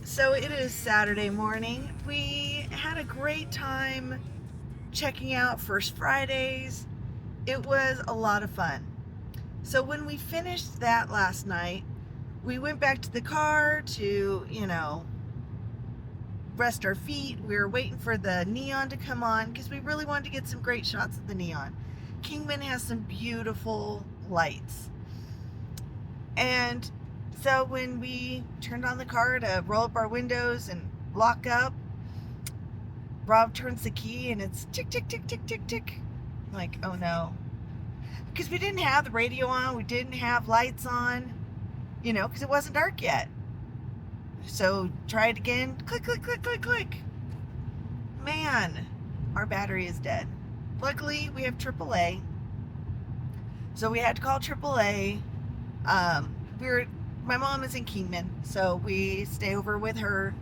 So it is Saturday morning. We had a great time checking out First Fridays. It was a lot of fun. So when we finished that last night, we went back to the car to, rest our feet. We were waiting for the neon to come on because we really wanted to get some great shots of the neon. Kingman has some beautiful lights. And so when we turned on the car to roll up our windows and lock up, Rob turns the key and it's tick, tick, tick, tick, tick, tick. I'm like, oh no. Because we didn't have the radio on, we didn't have lights on, because it wasn't dark yet. So try it again, click, click, click, click, click. Man, our battery is dead. Luckily, we have AAA. So we had to call AAA. My mom is in Kingman, so we stay over with her,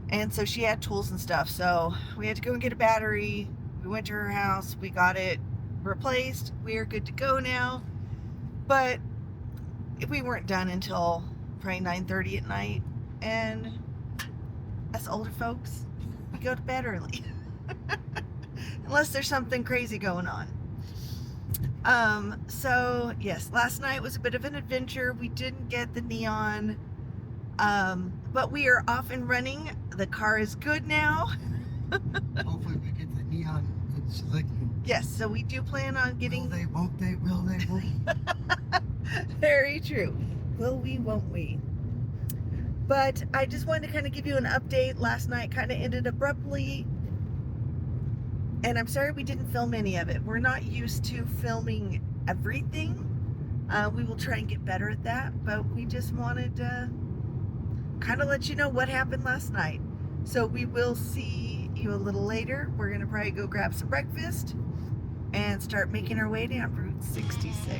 and so she had tools and stuff, so we had to go and get a battery. We went to her house, we got it replaced, we are good to go now, but we weren't done until probably 9:30 at night, and us older folks, we go to bed early, unless there's something crazy going on. So yes, last night was a bit of an adventure. We didn't get the neon, but we are off and running. The car is good now. Hopefully we get the neon and select. Yes, so we do plan on getting... Will they, won't they, will they, won't they? Very true. Will we, won't we? But I just wanted to kind of give you an update. Last night kind of ended abruptly. And I'm sorry we didn't film any of it. We're not used to filming everything. We will try and get better at that, but we just wanted to kind of let you know what happened last night. So we will see you a little later. We're going to probably go grab some breakfast and start making our way down Route 66.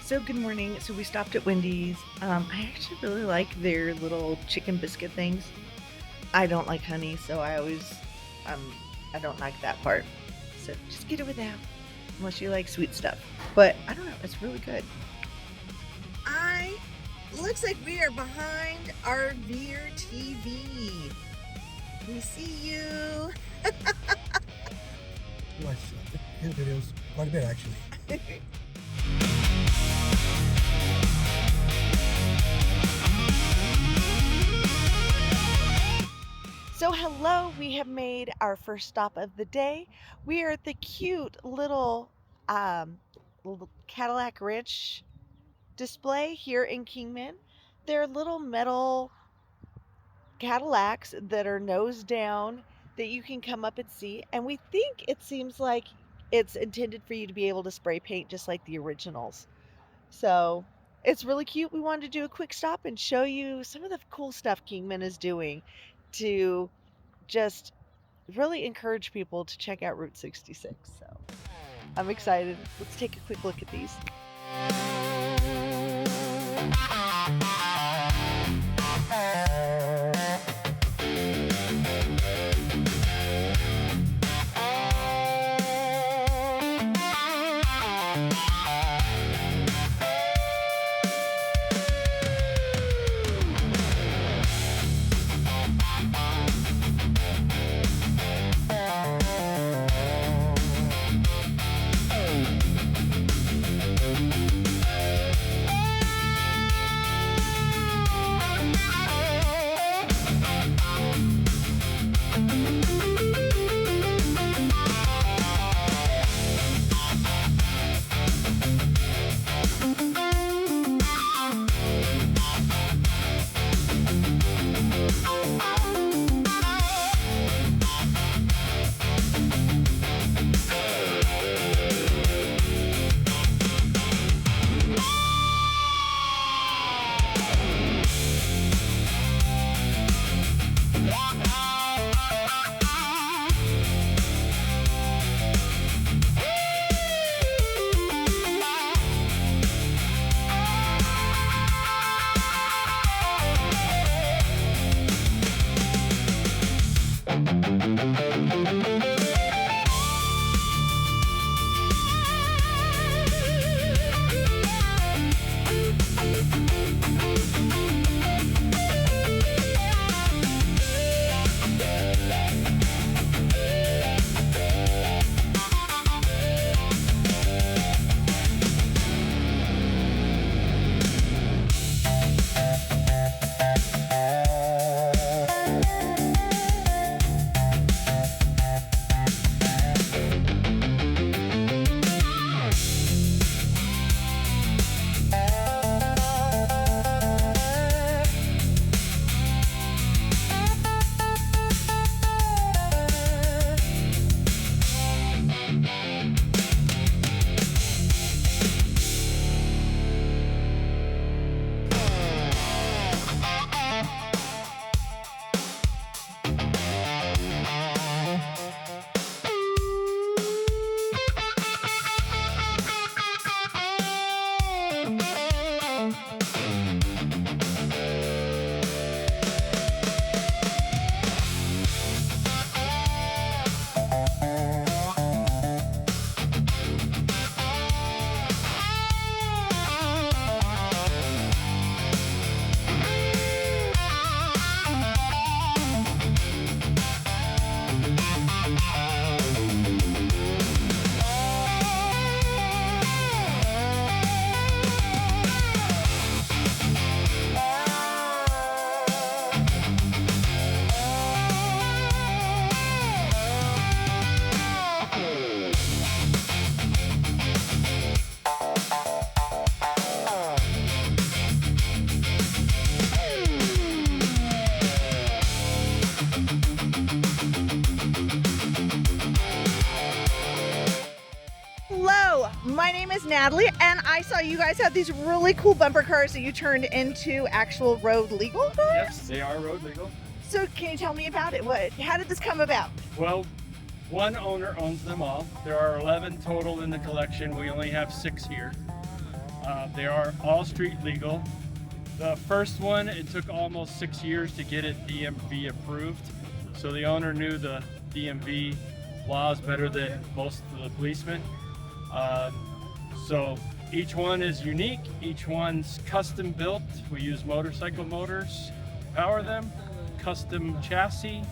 So good morning. So we stopped at Wendy's. I actually really like their little chicken biscuit things. I don't like honey, so I don't like that part. So just get it without, unless you like sweet stuff. But I don't know, it's really good. Looks like we are behind our Veer TV. We see you. Watch his videos quite a bit actually. So hello, we have made our first stop of the day. We are at the cute little Cadillac Ranch display here in Kingman. They're little metal Cadillacs that are nose down that you can come up and see. And we think it seems like it's intended for you to be able to spray paint just like the originals. So it's really cute. We wanted to do a quick stop and show you some of the cool stuff Kingman is doing to just really encourage people to check out Route 66. So I'm excited. Let's take a quick look at these. my name is Natalie, and I saw you guys have these really cool bumper cars that you turned into actual road legal cars? Yes, they are road legal. So can you tell me about it? How did this come about? Well, one owner owns them all. There are 11 total in the collection. We only have 6 here. They are all street legal. The first one, it took almost 6 years to get it DMV approved. So the owner knew the DMV laws better than most of the policemen. So each one is unique. Each one's custom built. We use motorcycle motors to power them, custom chassis.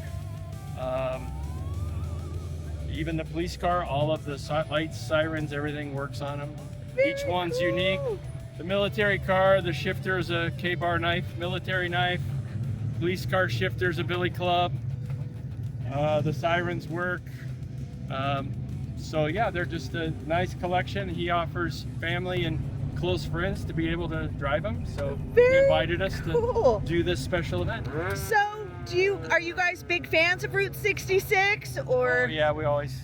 Even the police car, all of the lights, sirens, everything works on them. Each one's unique. The military car, the shifter is a K-bar knife, military knife. Police car shifter is a billy club. The sirens work. So yeah, they're just a nice collection. He offers family and close friends to be able to drive them. So he invited us to do this special event. So are you guys big fans of Route 66 or? Oh, yeah, we always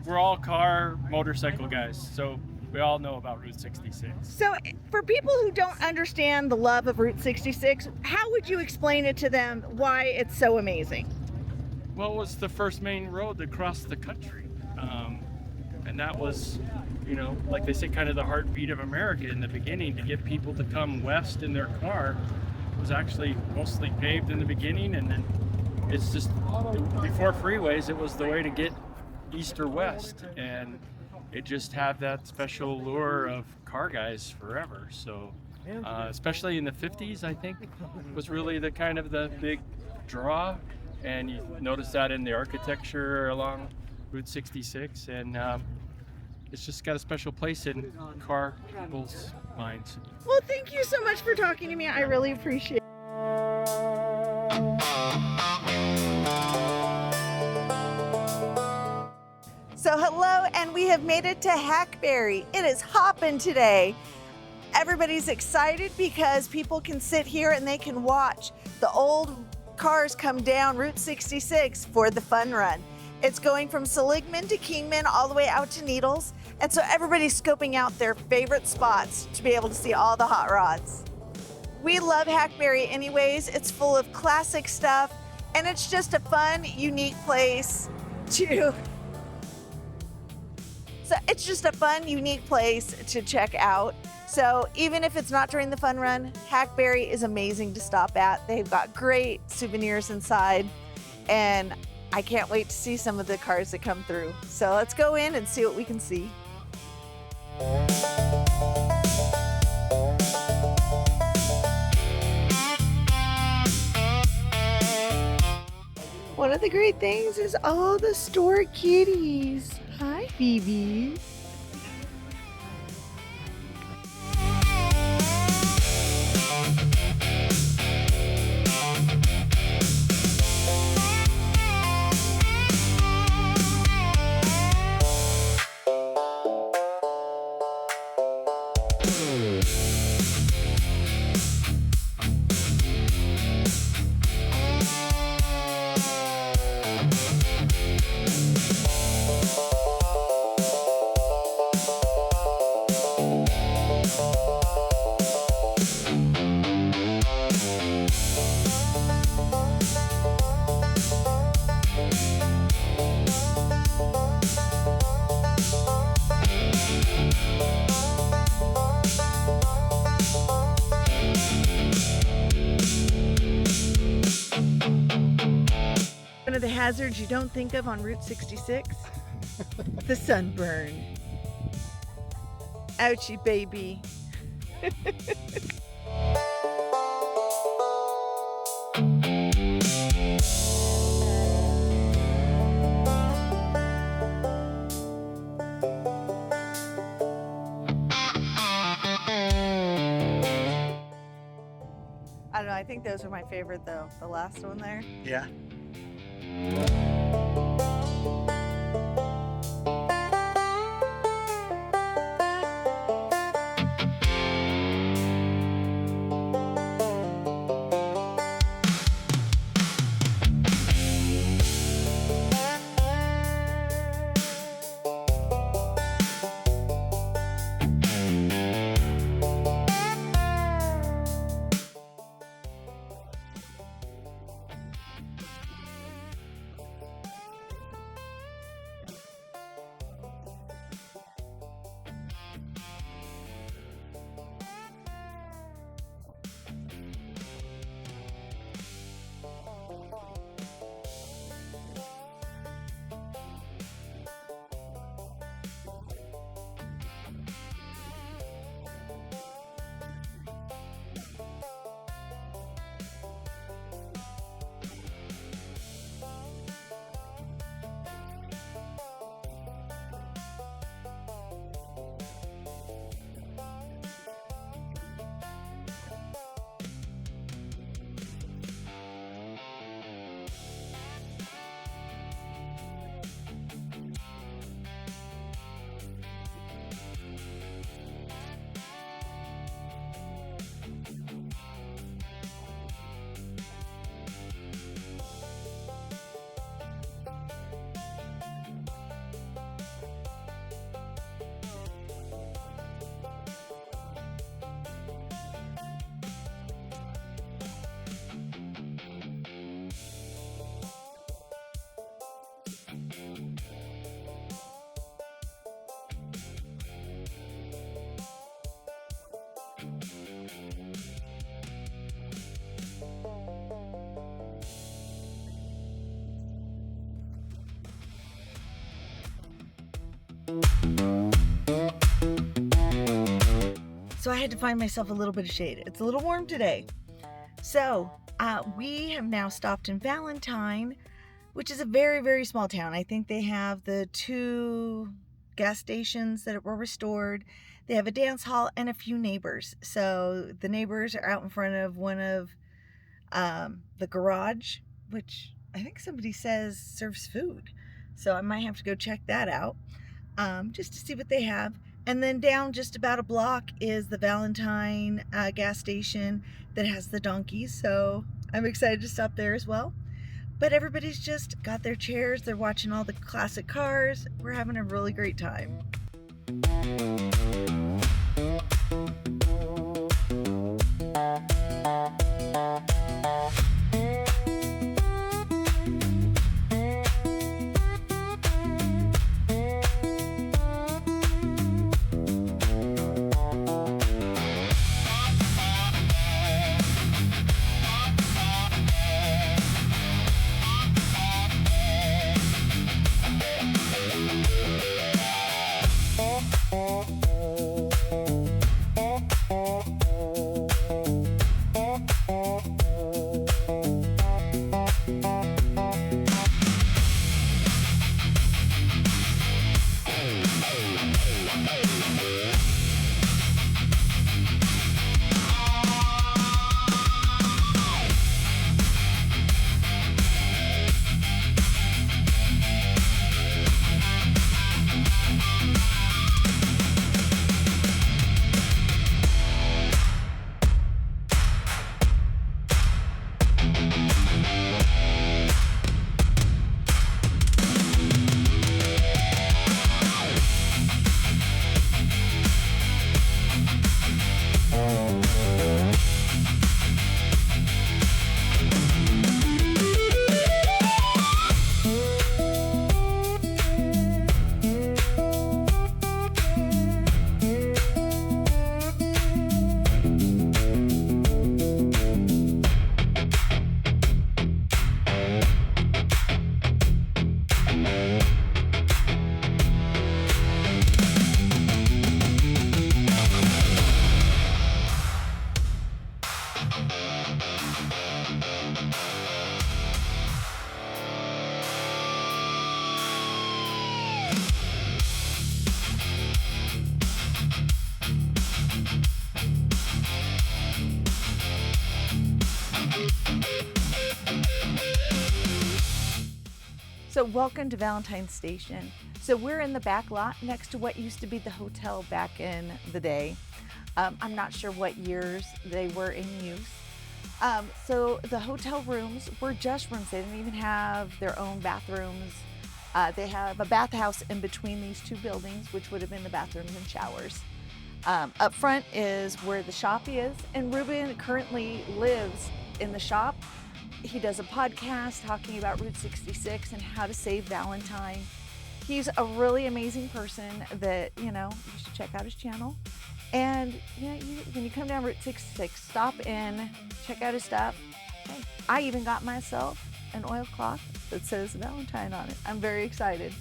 we're all car motorcycle guys, so we all know about Route 66. So for people who don't understand the love of Route 66, how would you explain it to them why it's so amazing? Well, it was the first main road that crossed the country. And that was, like they say, kind of the heartbeat of America in the beginning. To get people to come west in their car was actually mostly paved in the beginning, and then it's just, before freeways, it was the way to get east or west. And it just had that special lure of car guys forever. So especially in the 50s, I think, was really the kind of the big draw. And you notice that in the architecture along Route 66, and it's just got a special place in car people's minds. Well, thank you so much for talking to me. I really appreciate it. So hello, and we have made it to Hackberry. It is hopping today. Everybody's excited because people can sit here and they can watch the old cars come down Route 66 for the fun run. It's going from Seligman to Kingman all the way out to Needles. And so everybody's scoping out their favorite spots to be able to see all the hot rods. We love Hackberry anyways. It's full of classic stuff, and it's just a fun, unique place to check out. So even if it's not during the fun run, Hackberry is amazing to stop at. They've got great souvenirs inside, and I can't wait to see some of the cars that come through. So let's go in and see what we can see. One of the great things is all the store kitties. Hi, Phoebe. One of the hazards you don't think of on Route 66? The sunburn. Ouchie, baby. I don't know, I think those are my favorite though. The last one there. Yeah. So I had to find myself a little bit of shade. It's a little warm today. So we have now stopped in Valentine, which is a very, very small town. I think they have the 2 gas stations that were restored. They have a dance hall and a few neighbors. So the neighbors are out in front of one of the garage, which I think somebody says serves food. So I might have to go check that out just to see what they have. And then down just about a block is the Valentine gas station that has the donkeys. So I'm excited to stop there as well. But everybody's just got their chairs. They're watching all the classic cars. We're having a really great time. So welcome to Valentine Station. So we're in the back lot next to what used to be the hotel back in the day. I'm not sure what years they were in use. So the hotel rooms were just rooms. They didn't even have their own bathrooms. They have a bathhouse in between these 2 buildings, which would have been the bathrooms and showers. Up front is where the shop is, and Ruben currently lives in the shop. He does a podcast talking about Route 66 and how to save Valentine. He's a really amazing person that, you should check out his channel. And, when you come down Route 66, stop in, check out his stuff. Hey, I even got myself an oilcloth that says Valentine on it. I'm very excited.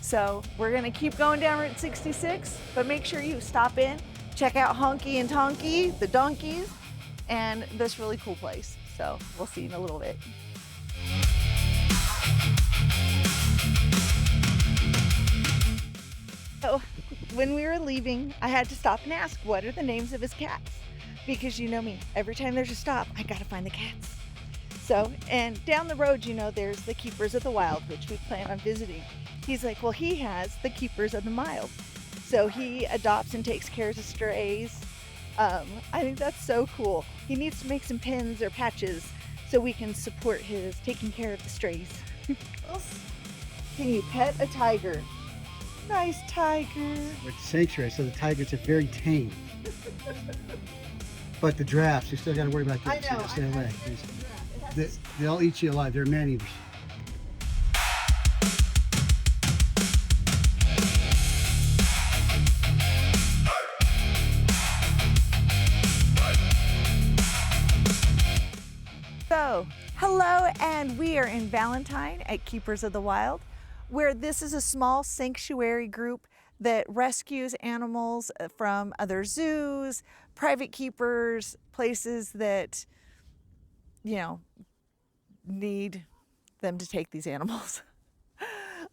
So we're gonna keep going down Route 66, but make sure you stop in, check out Honky and Tonky, the donkeys, and this really cool place. So we'll see you in a little bit. So when we were leaving, I had to stop and ask, what are the names of his cats? Because you know me, every time there's a stop, I gotta find the cats. So, and down the road, there's the Keepers of the Wild, which we plan on visiting. He's like, well, he has the Keepers of the Mild. So he adopts and takes care of the strays. I think that's so cool. He needs to make some pins or patches so we can support his taking care of the strays. Can you pet a tiger? Nice tiger. With sanctuary, so the tigers are very tame. But the giraffes, you still got to worry about I that. know. So stay away. They'll eat you alive. They're man eaters. So, hello, and we are in Valentine at Keepers of the Wild, where this is a small sanctuary group that rescues animals from other zoos, private keepers, places that, you know, need them to take these animals.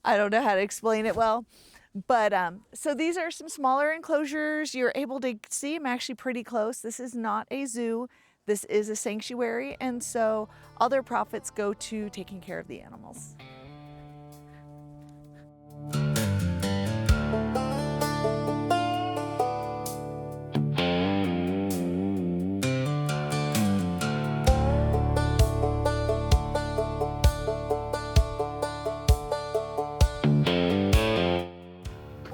I don't know how to explain it well. But so these are some smaller enclosures. You're able to see them actually pretty close. This is not a zoo. This is a sanctuary. And so all their profits go to taking care of the animals.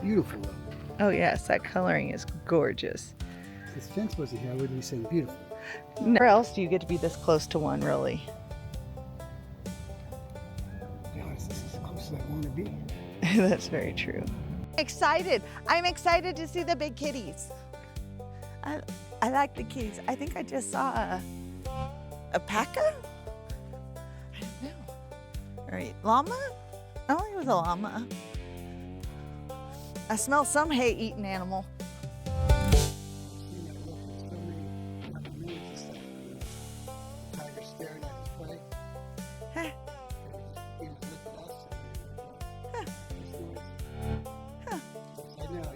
Beautiful though. Oh yes, that coloring is gorgeous. If this fence wasn't here, I wouldn't be saying beautiful. Where else do you get to be this close to one, really? To be honest, this is as close as I want to be. That's very true. Excited. I'm excited to see the big kitties. I like the kitties. I think I just saw a alpaca? I don't know. All right, llama? I don't think it was a llama. I smell some hay-eating animal. Tiger staring at his prey. Huh. He was looking at us. Huh. I know,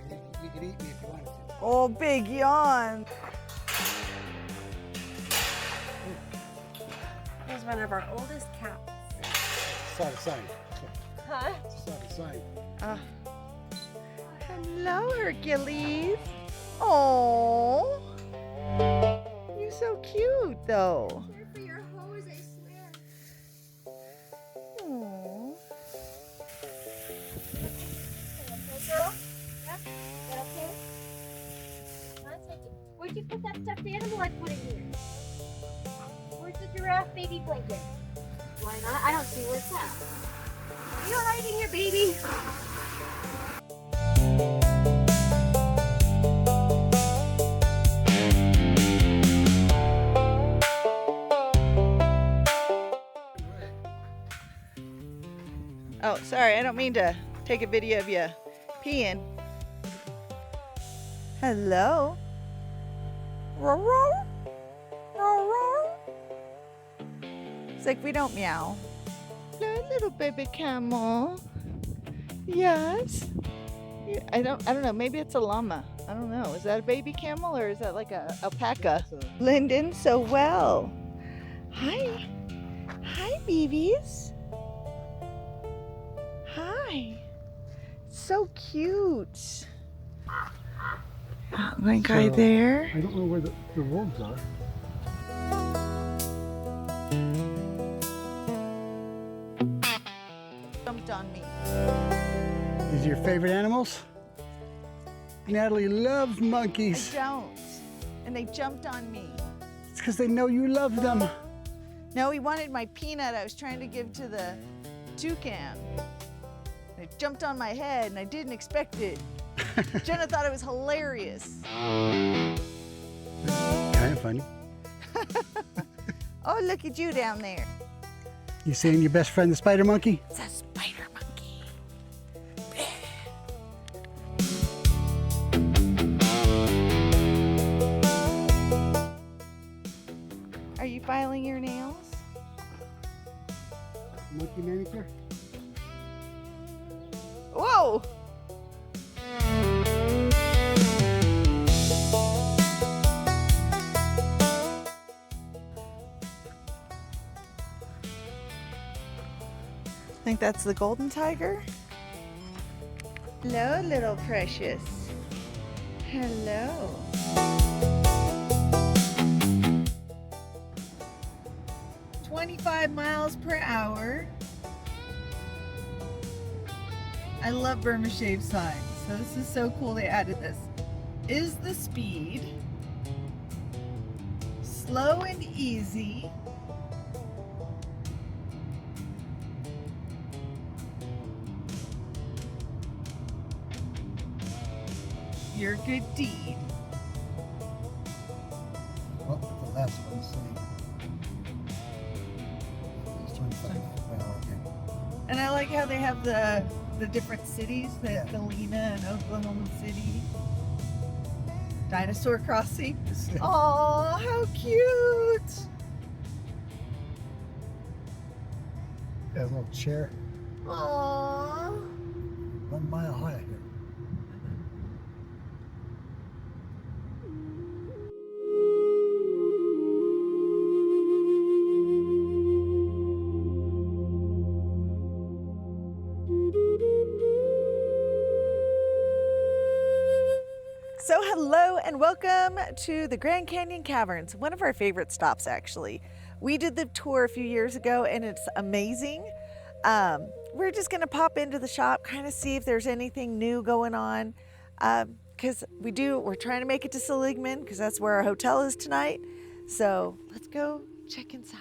you could eat me if you wanted to. Oh, big yawn. Here's one of our oldest cats. Saw the sign. Huh? Saw the sign. Hello, Hercules. Oh, you're so cute, though. Here for your hose, I swear. Oh. Okay, girl? Yeah? That okay? Huh? Take it. Where'd you put that stuffed animal I put in here? Where's the giraffe baby blanket? Why not? I don't see where it's at. You're hiding here, baby. Oh, sorry, I don't mean to take a video of you peeing. Hello. Roar, roar. Roar, roar. It's like we don't meow. Hello, little baby camel. Yes. I don't know. Maybe it's a llama. I don't know. Is that a baby camel or is that like a alpaca? Blend in so well. Hi. Hi, babies. Hi. So cute. My guy So, there. I don't know where the wolves are. Jumped on me. These are your favorite animals? Natalie loves I monkeys. don't. And they jumped on me. It's because they know you love them. No, he wanted my peanut I was trying to give to the toucan. It jumped on my head and I didn't expect it. Jenna thought it was hilarious. Kind of funny. Oh, look at you down there. You saying your best friend the spider monkey? It's a spider monkey. Are you filing your nails? Monkey manicure? Whoa! I think that's the golden tiger. Hello, little precious. Hello. "25 miles per hour. I love Burma Shave signs. So this is so cool they added this. Is the speed. Slow and easy. Your good deed. Well, the last one's saying. It's 25 miles per hour again. And I like how they have the the different cities, Yeah. Galena and Oklahoma City. Dinosaur crossing. It's, Oh, how cute! got a little chair, Aww. 1 mile high here. So hello and welcome to the Grand Canyon Caverns, one of our favorite stops actually. We did the tour a few years ago and it's amazing. We're just gonna pop into the shop, kind of see if there's anything new going on. Because we're trying to make it to Seligman because that's where our hotel is tonight. So let's go check inside.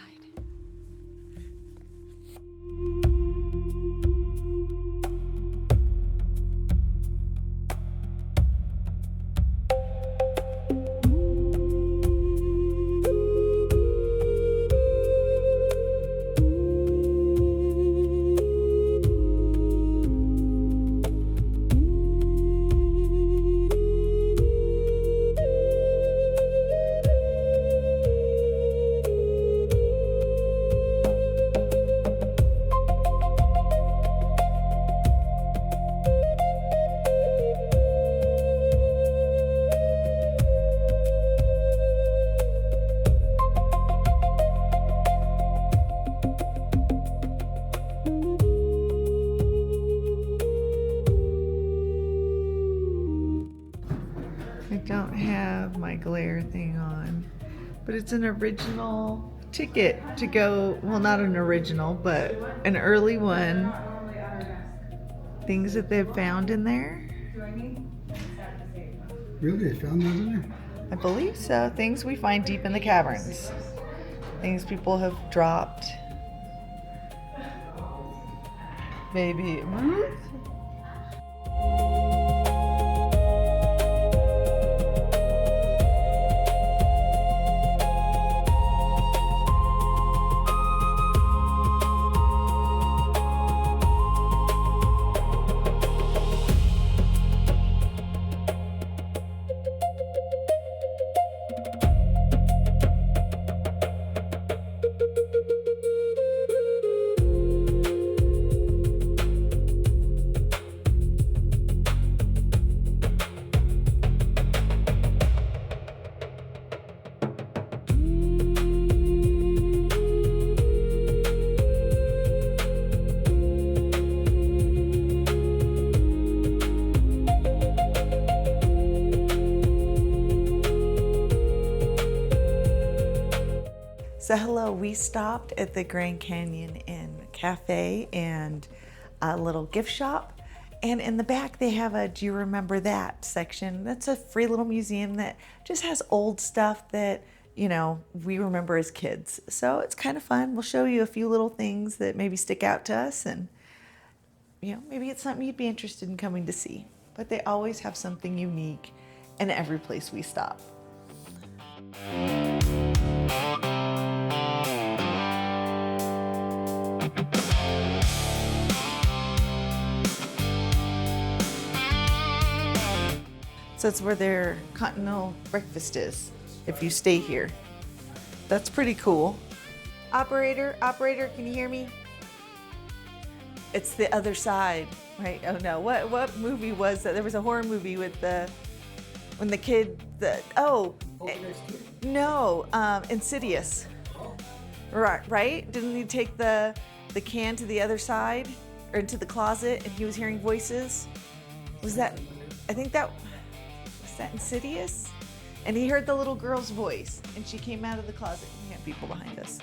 I don't have my glare thing on, but it's an original ticket to go. Well, not an original, but an early one. Things that they've found in there. Really? They found those in there? I believe so. Things we find deep in the caverns. Things people have dropped. Maybe. So hello, we stopped at the Grand Canyon Inn Cafe and a little gift shop. And in the back they have a Do You Remember That section. That's a free little museum that just has old stuff that, you know, we remember as kids. So it's kind of fun. We'll show you a few little things that maybe stick out to us and, you know, maybe it's something you'd be interested in coming to see. But they always have something unique in every place we stop. So it's where their continental breakfast is, if you stay here. That's pretty cool. Operator, can you hear me? It's the other side, right? Oh no, what movie was that? There was a horror movie with when the kid, Insidious. Right? Didn't he take the can to the other side or into the closet and he was hearing voices? Was that Insidious? And he heard the little girl's voice and she came out of the closet. We have people behind us.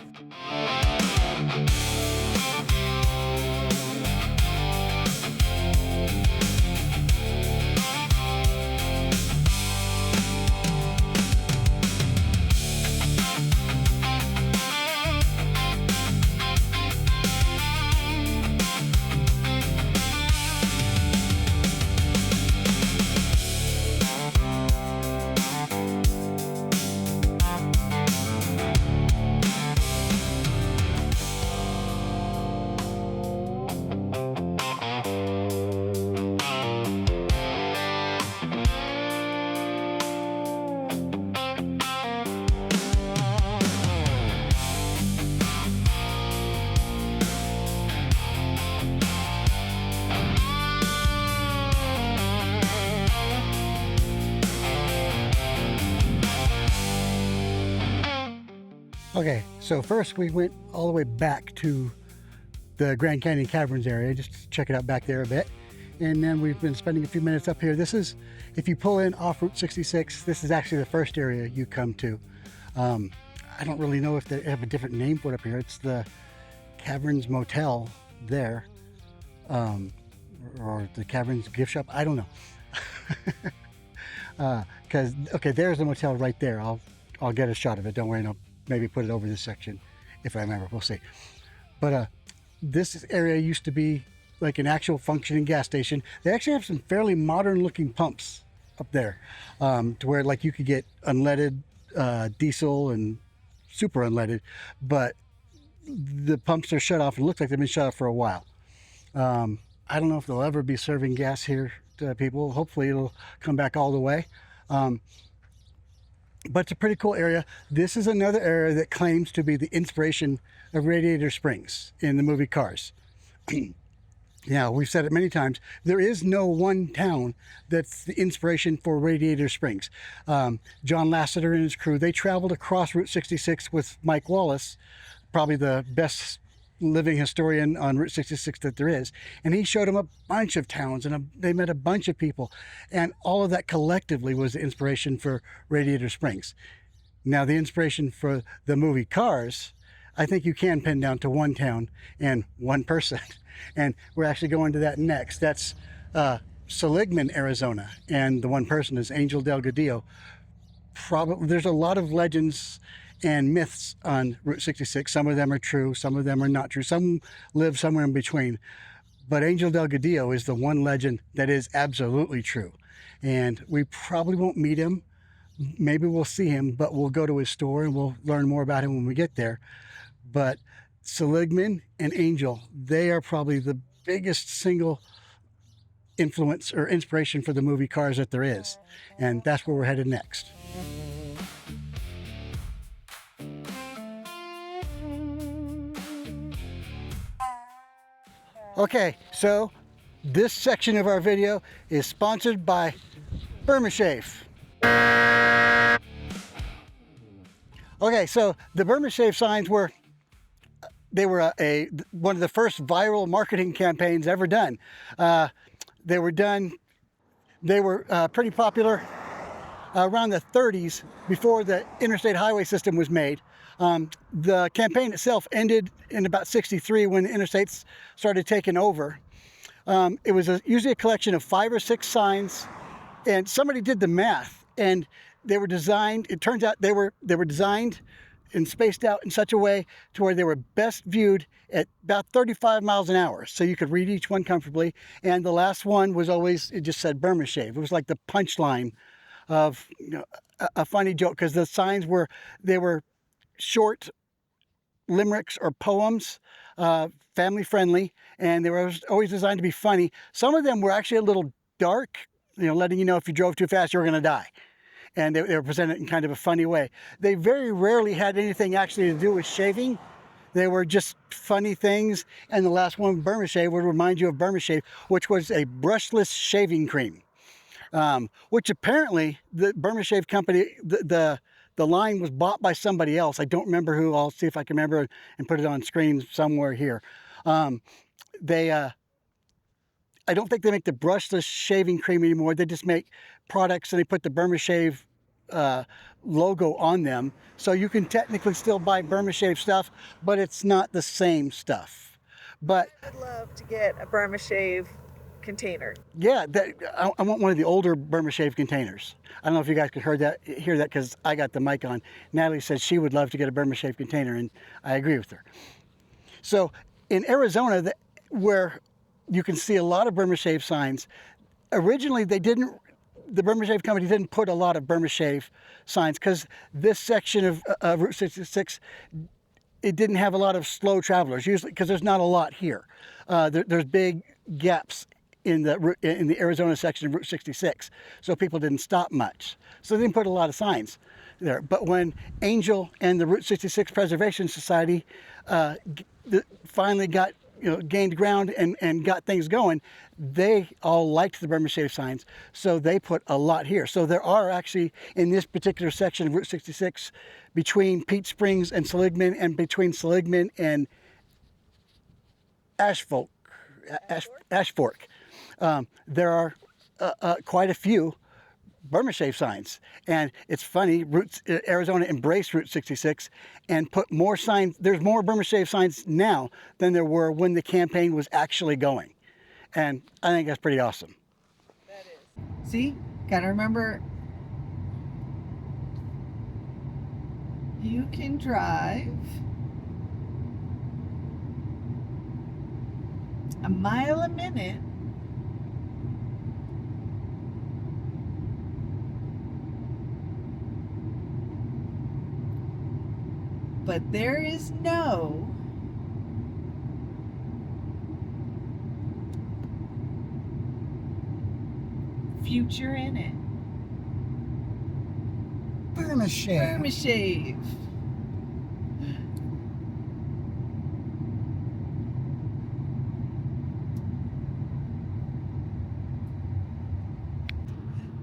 Okay, so first we went all the way back to the Grand Canyon Caverns area, just to check it out back there a bit. And then we've been spending a few minutes up here. This is, if you pull in off Route 66, this is actually the first area you come to. I don't really know if they have a different name for it up here. It's the Caverns Motel there, or the Caverns Gift Shop. I don't know. Okay, there's the motel right there. I'll get a shot of it. Don't worry, and I'll maybe put it over this section if I remember. We'll see. But this area used to be like an actual functioning gas station. They actually have some fairly modern looking pumps up there, to where like you could get unleaded, diesel, and super unleaded, but the pumps are shut off and it looks like they've been shut off for a while. I don't know if they'll ever be serving gas here to people. Hopefully it'll come back all the way. But it's a pretty cool area. This is another area that claims to be the inspiration of Radiator Springs in the movie Cars. Now, we've said it many times, there is no one town that's the inspiration for Radiator Springs. John Lasseter and his crew, they traveled across Route 66 with Mike Wallace, probably the best living historian on Route 66 that there is. And he showed them a bunch of towns, and they met a bunch of people. And all of that collectively was the inspiration for Radiator Springs. Now, the inspiration for the movie Cars, I think you can pin down to one town and one person. And we're actually going to that next. That's Seligman, Arizona. And the one person is Angel Delgadillo. Probably, there's a lot of legends and myths on Route 66. Some of them are true, some of them are not true. Some live somewhere in between. But Angel Delgadillo is the one legend that is absolutely true. And we probably won't meet him. Maybe we'll see him, but we'll go to his store and we'll learn more about him when we get there. But Seligman and Angel, they are probably the biggest single influence or inspiration for the movie Cars that there is. And that's where we're headed next. Okay, so this section of our video is sponsored by Burma Shave. Okay, so the Burma Shave signs were one of the first viral marketing campaigns ever done. They were pretty popular around the 30s, before the interstate highway system was made. The campaign itself ended in about 63 when the interstates started taking over. It was usually a collection of 5 or 6 signs, and somebody did the math, and they were designed, it turns out they were designed and spaced out in such a way to where they were best viewed at about 35 miles an hour. So you could read each one comfortably. And the last one was always, it just said Burma Shave. It was like the punchline of, you know, a funny joke, because the signs were short limericks or poems, family friendly, and they were always designed to be funny. Some of them were actually a little dark, you know, letting you know if you drove too fast, you were going to die. And they were presented in kind of a funny way. They very rarely had anything actually to do with shaving. They were just funny things. And the last one, Burma Shave, would remind you of Burma Shave, which was a brushless shaving cream. Which apparently the Burma Shave company, the line was bought by somebody else. I don't remember who. I'll see if I can remember and put it on screen somewhere here. I don't think they make the brushless shaving cream anymore. They just make products and they put the Burma Shave logo on them. So you can technically still buy Burma Shave stuff, but it's not the same stuff. But I'd love to get a Burma Shave container. Yeah, I want one of the older Burma Shave containers. I don't know if you guys could hear that because I got the mic on. Natalie said she would love to get a Burma Shave container, and I agree with her. So in Arizona, where you can see a lot of Burma Shave signs, originally the Burma Shave company didn't put a lot of Burma Shave signs because this section of Route 66, it didn't have a lot of slow travelers, usually because there's not a lot here. There's big gaps in the Arizona section of Route 66, so people didn't stop much. So they didn't put a lot of signs there. But when Angel and the Route 66 Preservation Society finally got gained ground and got things going, they all liked the Burma shave signs, so they put a lot here. So there are actually, in this particular section of Route 66, between Peach Springs and Seligman, and between Seligman and Ash Fork, there are quite a few Burma shave signs. And it's funny, Arizona embraced Route 66 and put more signs. There's more Burma shave signs now than there were when the campaign was actually going. And I think that's pretty awesome. That is. See, gotta remember, you can drive a mile a minute but there is no future in it. Burma shave. Burma shave.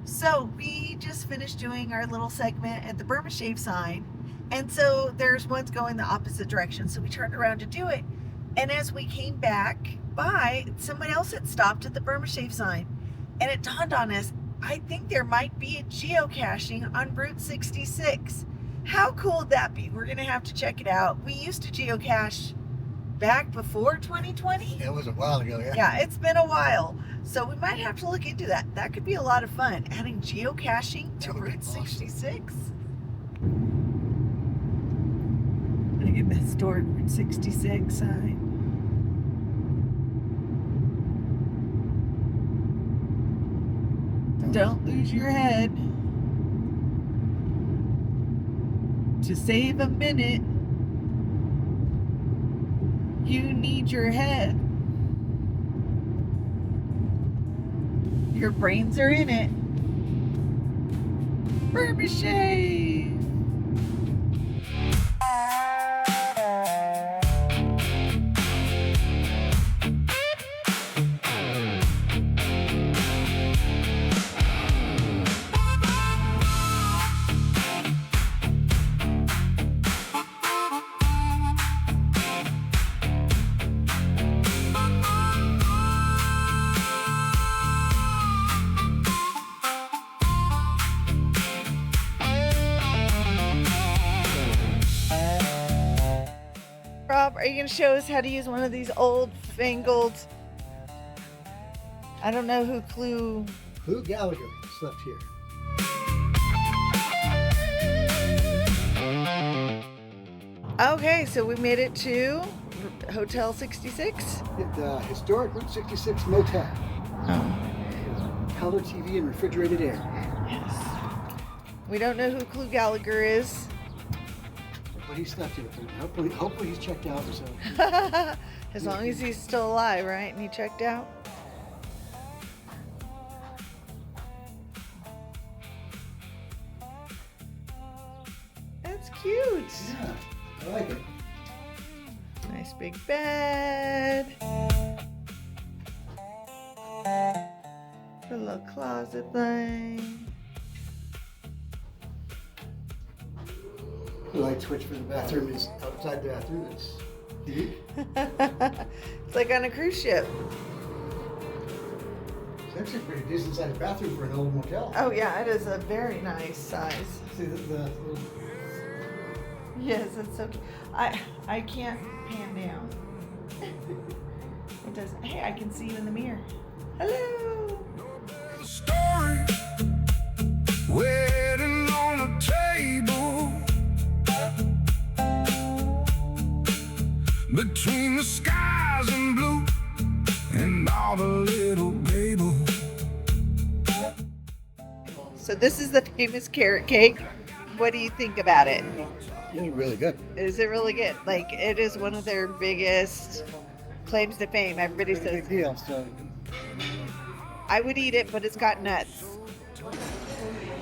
So we just finished doing our little segment at the Burma shave sign. And so there's ones going the opposite direction. So we turned around to do it. And as we came back by, somebody else had stopped at the Burma shave sign. And it dawned on us, I think there might be a geocaching on Route 66. How cool would that be? We're going to have to check it out. We used to geocache back before 2020. It was a while ago, yeah. Yeah, it's been a while. So we might have to look into that. That could be a lot of fun. Adding geocaching to Route 66. I'm going to get the historic Route 66 sign. Don't lose your head. To save a minute, you need your head. Your brains are in it. Burma shave. Rob, are you going to show us how to use one of these old fangled, I don't know who Gallagher slept here. Okay, so we made it to Hotel 66. The historic Route 66 motel. Oh. Color TV and refrigerated air. Yes. We don't know who Clue Gallagher is. But he slept here. Hopefully he's checked out. So. As long as he's still alive, right? And he checked out. That's cute. Yeah, I like it. Nice big bed. The little closet thing. The light switch for the bathroom is outside the bathroom. It's deep. It's like on a cruise ship. It's actually a pretty decent sized bathroom for an old motel. Oh yeah, it is a very nice size. See the little... Yes, it's so cute. I can't pan down. It doesn't. Hey, I can see you in the mirror. Hello. Story waiting on a table between the skies and blue and all the little Babel. So this is the famous carrot cake. What do you think about it? It's really good. Is it really good? Like, it is one of their biggest claims to fame. Everybody It's a says big deal. So I would eat it, but it's got nuts.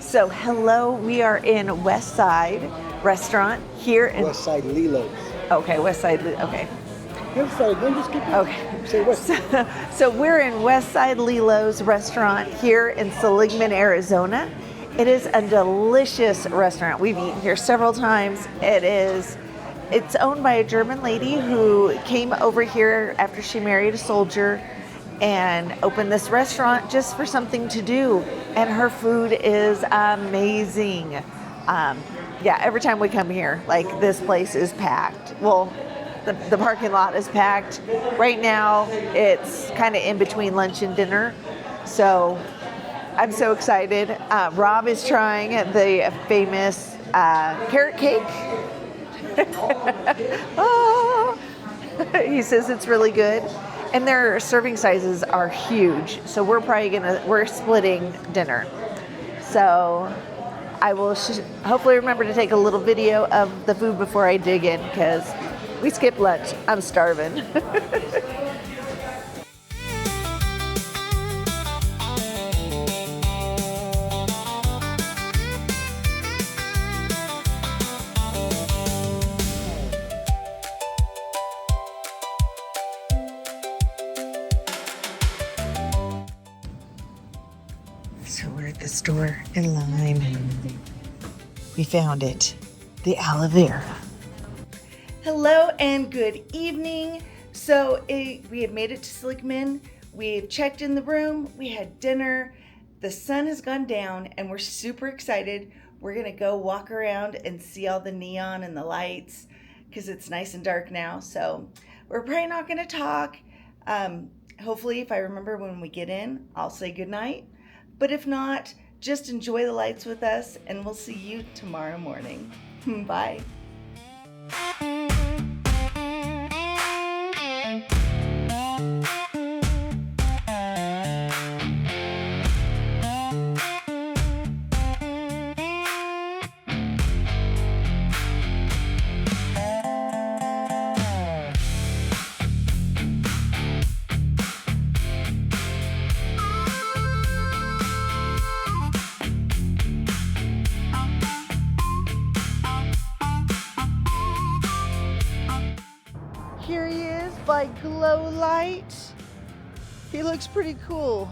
So hello, we are in West Side Restaurant here in West Side Lilo's. Okay, West Side. Okay. West side, then just keep going. Okay. Say west. So we're in Westside Lilo's restaurant here in Seligman, Arizona. It is a delicious restaurant. We've eaten here several times. It's owned by a German lady who came over here after she married a soldier and opened this restaurant just for something to do. And her food is amazing. Yeah, every time we come here, like, this place is packed. Well, the parking lot is packed. Right now, it's kind of in between lunch and dinner. So I'm so excited. Rob is trying the famous carrot cake. Oh, he says it's really good. And their serving sizes are huge. So we're splitting dinner. So I will hopefully remember to take a little video of the food before I dig in, because we skipped lunch. I'm starving. So we're at the store in line. We found it. The aloe vera. Hello and good evening. So we have made it to Seligman. We've checked in the room. We had dinner. The sun has gone down and we're super excited. We're gonna go walk around and see all the neon and the lights because it's nice and dark now. So we're probably not gonna talk. Hopefully if I remember when we get in, I'll say goodnight. But if not, just enjoy the lights with us and we'll see you tomorrow morning. Bye. Here he is by Glow Light. He looks pretty cool.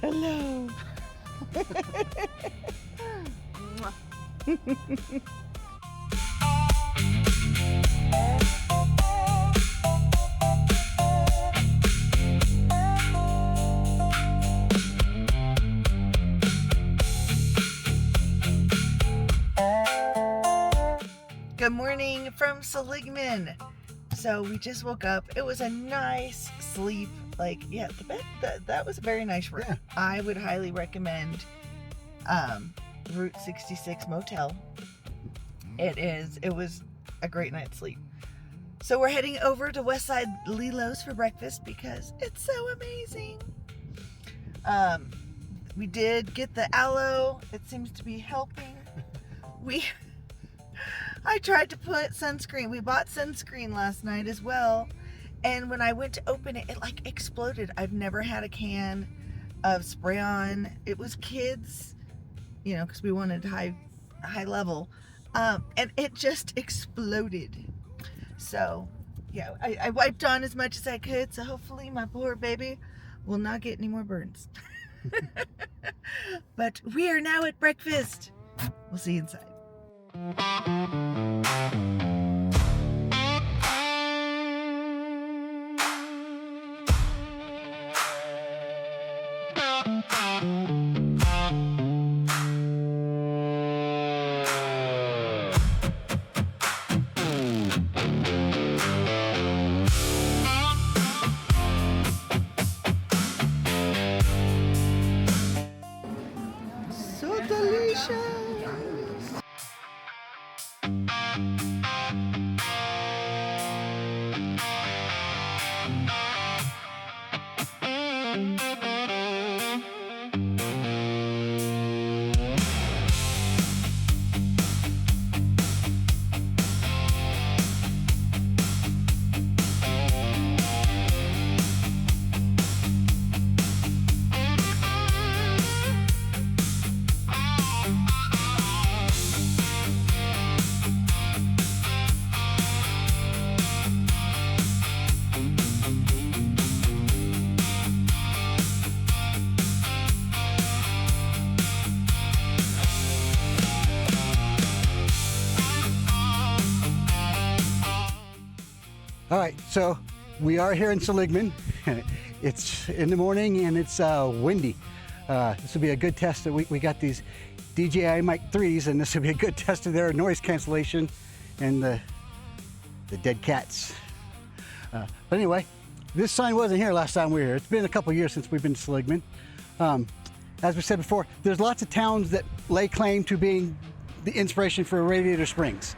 Hello. Good morning from Seligman. So we just woke up. It was a nice sleep. Like, yeah, the bed, that was a very nice room. Yeah. I would highly recommend Route 66 Motel. It was a great night's sleep. So we're heading over to Westside Lilo's for breakfast because it's so amazing. We did get the aloe. It seems to be helping. I tried to put sunscreen. We bought sunscreen last night as well. And when I went to open it, it like exploded. I've never had a can of spray on. It was kids, you know, because we wanted high level. And it just exploded. So, yeah, I wiped on as much as I could. So hopefully my poor baby will not get any more burns. But we are now at breakfast. We'll see you inside. So delicious. All right, so we are here in Seligman. It's in the morning and it's windy. This will be a good test. That we got these DJI Mic 3s, and this will be a good test of their noise cancellation and the dead cats. But anyway, this sign wasn't here last time we were here. It's been a couple years since we've been to Seligman. As we said before, there's lots of towns that lay claim to being the inspiration for Radiator Springs.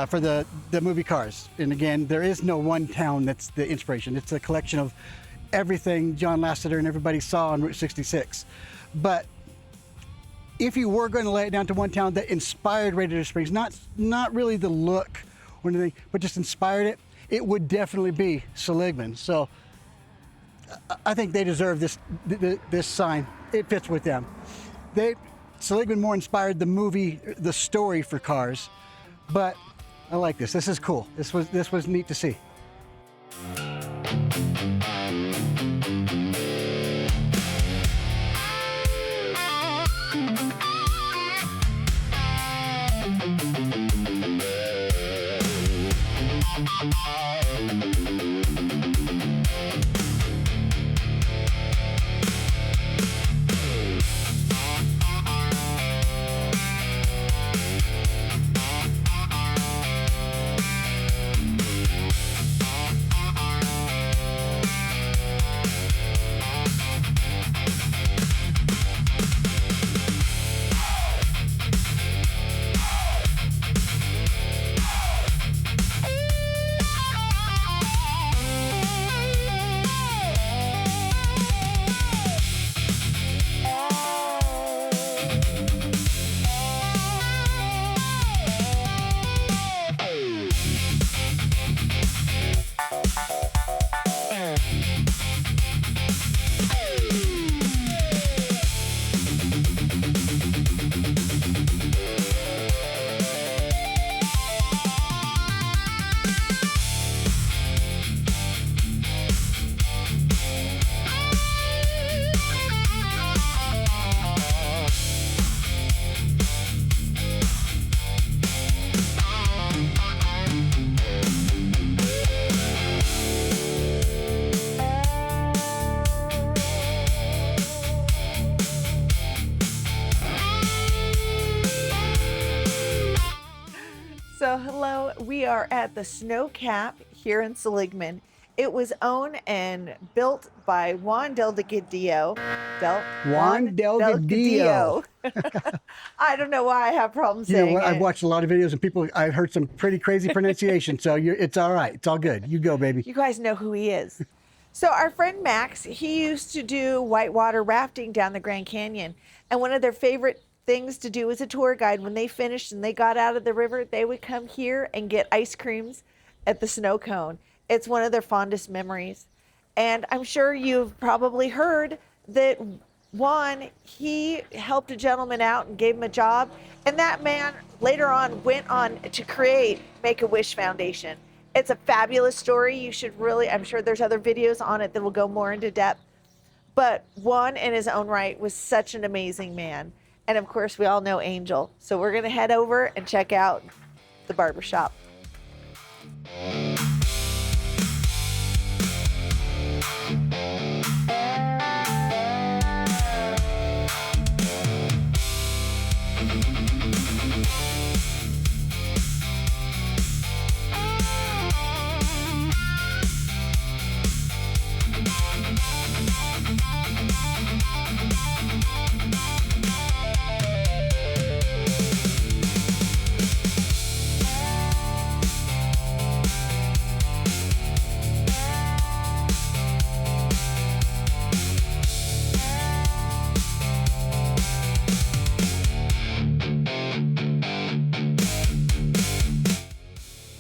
For the movie Cars. And again, there is no one town that's the inspiration. It's a collection of everything John Lasseter and everybody saw on Route 66. But if you were going to lay it down to one town that inspired Radiator Springs, not really the look or anything, but just inspired it, it would definitely be Seligman. So I think they deserve this sign. It fits with them. Seligman more inspired the movie, the story for Cars, but I like this. This is cool. This was neat to see. So hello, we are at the Snow Cap here in Seligman. It was owned and built by Juan Delgadillo. Juan Delgadillo. I don't know why I have problems You know saying what? it. I've watched a lot of videos and I've heard some pretty crazy pronunciation, so it's all right. It's all good. You go, baby. You guys know who he is. So our friend Max, he used to do whitewater rafting down the Grand Canyon. And one of their favorite things to do as a tour guide. When they finished and they got out of the river, they would come here and get ice creams at the snow cone. It's one of their fondest memories. And I'm sure you've probably heard that Juan, he helped a gentleman out and gave him a job. And that man later on went on to create Make-A-Wish Foundation. It's a fabulous story. You should really, I'm sure there's other videos on it that will go more into depth. But Juan in his own right was such an amazing man. And of course, we all know Angel. So we're going to head over and check out the barbershop.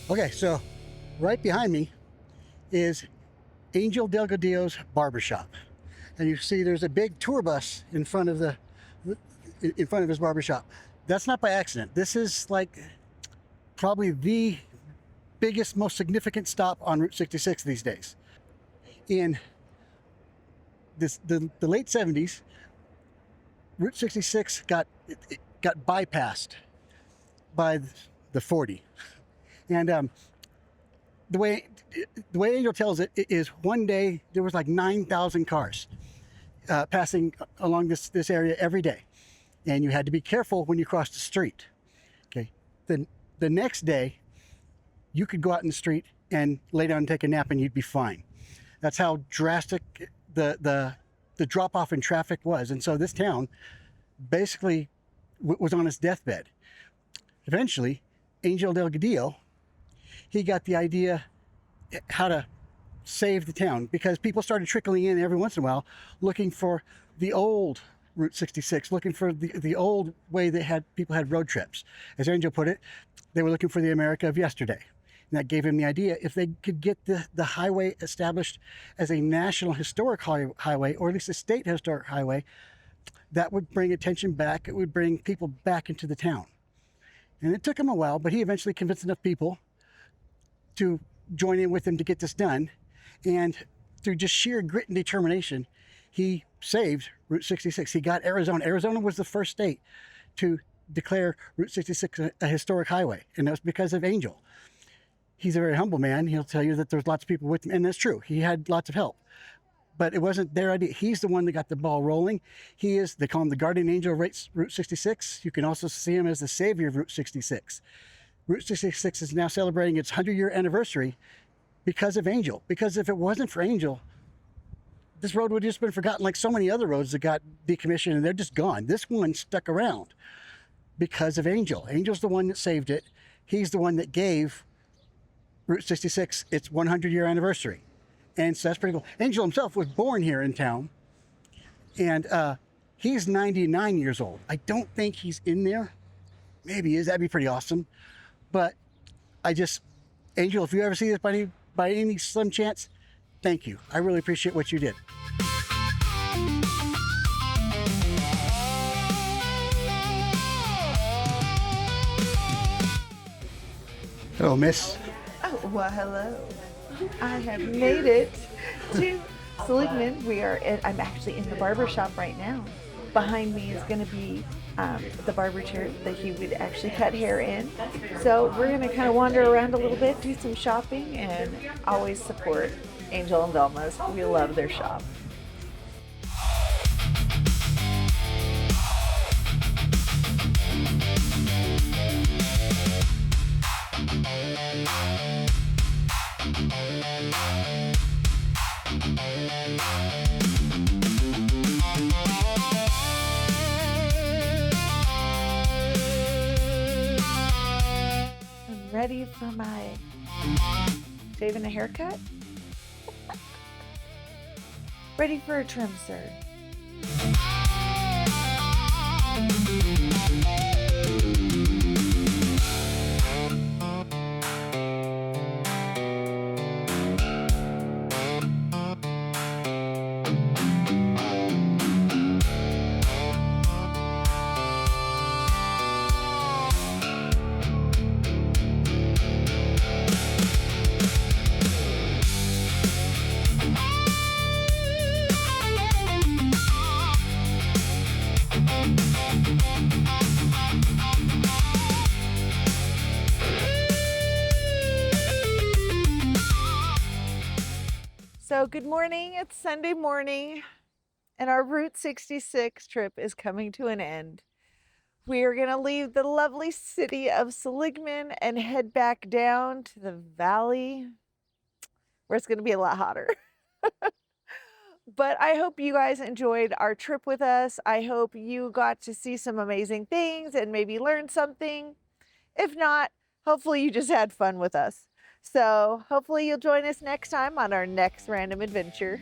Okay, so right behind me is Angel Delgadillo's barbershop. And you see there's a big tour bus in front of his barbershop. That's not by accident. This is like probably the biggest, most significant stop on Route 66 these days. In the late 70s, Route 66 got bypassed by the 40. And the way Angel tells it is one day there was like 9,000 cars passing along this area every day, and you had to be careful when you crossed the street. Okay, then the next day you could go out in the street and lay down and take a nap and you'd be fine. That's how drastic the drop off in traffic was. And so this town basically was on its deathbed. Eventually, Angel Delgadillo, he got the idea how to save the town, because people started trickling in every once in a while looking for the old Route 66, looking for the old way that people had road trips. As Angel put it, they were looking for the America of yesterday. And that gave him the idea, if they could get the highway established as a national historic highway, or at least a state historic highway, that would bring attention back. It would bring people back into the town. And it took him a while, but he eventually convinced enough people to join in with him to get this done. And through just sheer grit and determination, he saved Route 66. He got Arizona. Arizona was the first state to declare Route 66 a historic highway, and that was because of Angel. He's a very humble man. He'll tell you that there's lots of people with him, and that's true. He had lots of help, but it wasn't their idea. He's the one that got the ball rolling. They call him the guardian angel of Route 66. You can also see him as the savior of Route 66. Route 66 is now celebrating its 100-year anniversary because of Angel. Because if it wasn't for Angel, this road would have just been forgotten, like so many other roads that got decommissioned and they're just gone. This one stuck around because of Angel. Angel's the one that saved it. He's the one that gave Route 66 its 100-year anniversary. And so that's pretty cool. Angel himself was born here in town, and he's 99 years old. I don't think he's in there. Maybe he is. That'd be pretty awesome. But Angel, if you ever see this by any slim chance, thank you. I really appreciate what you did. Hello, miss. Oh, well, hello. I have made it to Seligman. I'm actually in the barber shop right now. Behind me is going to be the barber chair that he would actually cut hair in. So we're going to kind of wander around a little bit, do some shopping, and always support Angel and Velma's. We love their shop. Ready for my shaving a haircut? Ready for a trim, sir? So good morning, it's Sunday morning, and our Route 66 trip is coming to an end. We are gonna leave the lovely city of Seligman and head back down to the valley where it's gonna be a lot hotter. But I hope you guys enjoyed our trip with us. I hope you got to see some amazing things and maybe learn something. If not, hopefully you just had fun with us. So hopefully you'll join us next time on our next random adventure.